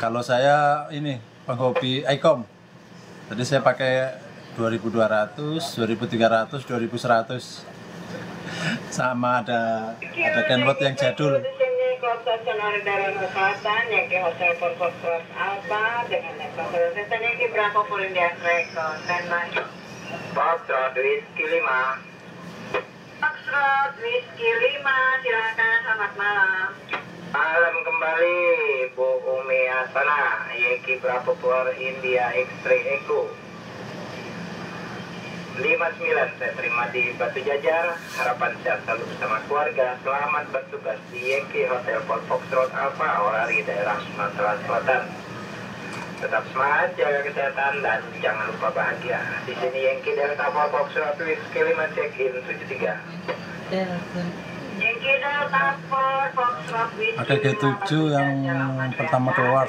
Kalau saya ini penghobi iCom, jadi saya pakai 2200, 2300, 2100, sama ada kenbot yang jadul. Di sini kota Senar Daerah Selatan, yang ke Hotel Foxtrot Alpha dengan level yang ke berapa pun India Record dan masuk. Foxtrot Whiskey 5. Foxtrot Whiskey 5, silakan, selamat malam. Malam kembali, Bu Umi Asana, Yankee Bravo for India X-Ray Echo 59, saya terima di Batu Jajar. Harapan sehat selalu bersama keluarga. Selamat bertugas di Yankee Hotel Fort Foxtrot Alpha, Orari, daerah Sumatera Selatan. Tetap semangat, jaga kesehatan, dan jangan lupa bahagia. Di sini Yankee Delta Fort Foxtrot Whiskey 5, check-in 73. Yankee Delta Fort Foxtrot Whiskey 5, Ada G7 yang pertama keluar.